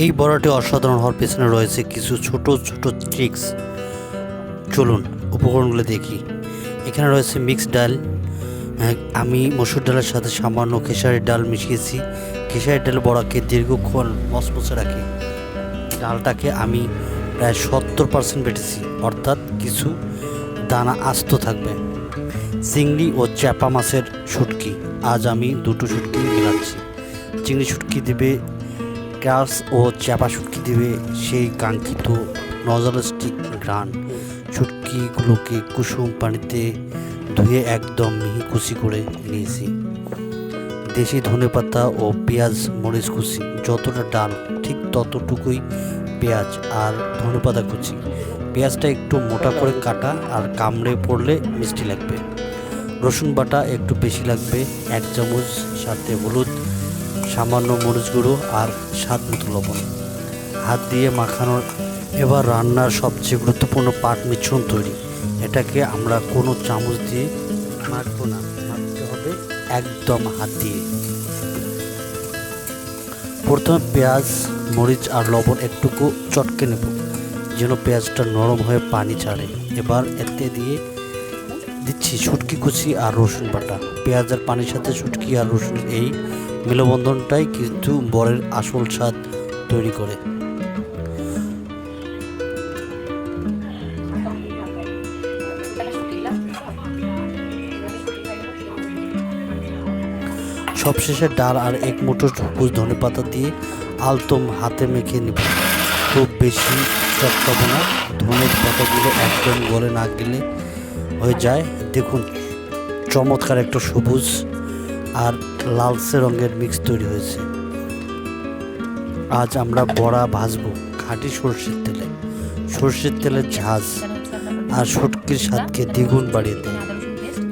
এই বড়াটি অসাধারণ হওয়ার পেছনে রয়েছে কিছু ছোট ছোট ট্রিক্স। চলুন উপকরণগুলো দেখি। এখানে রয়েছে মিক্সড ডাল। আমি মসুর ডালের সাথে সামান্য খেসারির ডাল মিশিয়েছি। খেসারির ডাল বড়াকে দীর্ঘক্ষণ মচমচে রাখে। ডালটাকে আমি প্রায় 70% বেটেছি, অর্থাৎ কিছু দানা আস্ত থাকবে। চিংড়ি ও চ্যাপা মাছের শুটকি, আজ আমি দুটো শুটকি মেলাচ্ছি। চিংড়ি শুটকি দেবে ক্রাস ও চ্যাপা শুটকি দেবে সেই কাঙ্ক্ষিত নজলস্টিক ঘ্রাণ। শুটকিগুলোকে কুসুম পানিতে ধুয়ে একদম মিহি কুচি করে নিয়েছি। দেশি ধনেপাতা ও পেঁয়াজ মরিচ কুচি, যতটা ডাল ঠিক ততটুকুই পেঁয়াজ আর ধনেপাতা কুচি। পেঁয়াজটা একটু মোটা করে কাটা, আর কামড়ে পড়লে মিষ্টি লাগবে। রসুন বাটা একটু বেশি লাগবে, 1 চামচ, সাথে হলুদ, সামান্য মরিচ গুঁড়ো আর স্বাদ মতো লবণ। হাত দিয়ে মাখানোর। এবার রান্নার সবচেয়ে গুরুত্বপূর্ণ পাট মিশ্রণ তৈরি। এটাকে আমরা কোনো চামচ দিয়ে মাখবো না, মাখতে হবে একদম হাত দিয়ে। প্রথমে পেঁয়াজ, মরিচ আর লবণ একটুকু চটকে নেব, যেন পেঁয়াজটা নরম হয়ে পানি ছাড়ে। এবার এতে দিচ্ছি শুটকি কুচি আর রসুন বাটা। পেঁয়াজ আর পানির সাথে শুটকি আর রসুনের এই মেলবন্ধনটাই কিন্তু বরের আসল স্বাদ তৈরি করে। সবশেষে ডাল আর 1 মুঠো সবুজ ধনেপাতা দিয়ে আলতো হাতে মেখে নেব। খুব বেশি চটকাবো না, ধনের পাতাগুলো একদম গলে না গেলে হয়ে যায়। দেখুন, চমৎকার একটা সবুজ আর লালচে রঙের মিক্স তৈরি হয়েছে। আজ আমরা বড়া ভাজবো খাঁটি সর্ষের তেলে। সর্ষের তেলের ঝাঁজ আর শুটকির স্বাদকে দ্বিগুণ বাড়িয়ে দেয়।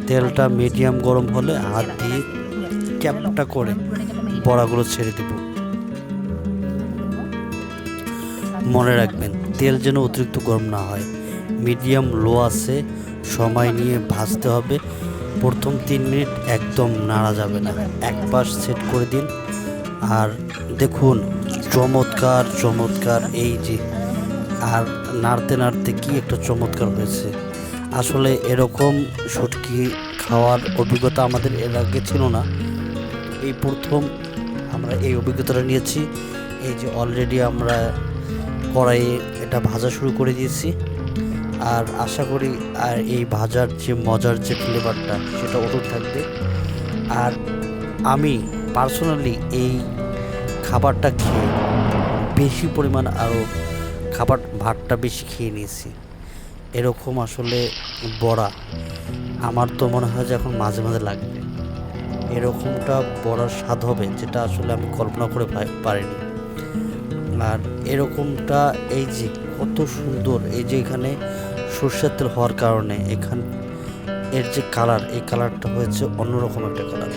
তেলটা মিডিয়াম গরম হলে হাত দিয়ে ক্যাপটা করে বড়াগুলো ছেড়ে দেব। মনে রাখবেন, তেল যেন অতিরিক্ত গরম না হয়, মিডিয়াম লো আছে সময় নিয়ে ভাজতে হবে। প্রথম 3 মিনিট একদম নাড়া যাবে না, এক পাশ সেট করে দিন। আর দেখুন, চমৎকার চমৎকার, এই যে, আর নাড়তে নাড়তে কি একটা চমৎকার হয়েছে। আসলে এরকম শুটকি খাওয়ার অভিজ্ঞতা আমাদের এর আগে ছিল না, এই প্রথম আমরা এই অভিজ্ঞতাটা নিয়েছি। এই যে অলরেডি আমরা কড়াইয়ে এটা ভাজা শুরু করে দিয়েছি, আর আশা করি আর এই ভাজার যে মজার যে ফ্লেভারটা সেটা অটুট থাকবে। আর আমি পার্সোনালি এই খাবারটা খেয়ে বেশি পরিমাণ আরও ভাতটা বেশি খেয়ে নিয়েছি। এরকম আসলে বড়া আমার তো মনে হয় যে এখন মাঝে মাঝে লাগবে। এরকমটা বড়ার স্বাদ হবে যেটা আসলে আমি কল্পনা করে পারিনি। আর এরকমটা, এই যে কত সুন্দর, এই যে এখানে সরষের তেল হওয়ার কারণে এর যে কালার, এই কালারটা হয়েছে অন্যরকম একটা কালার।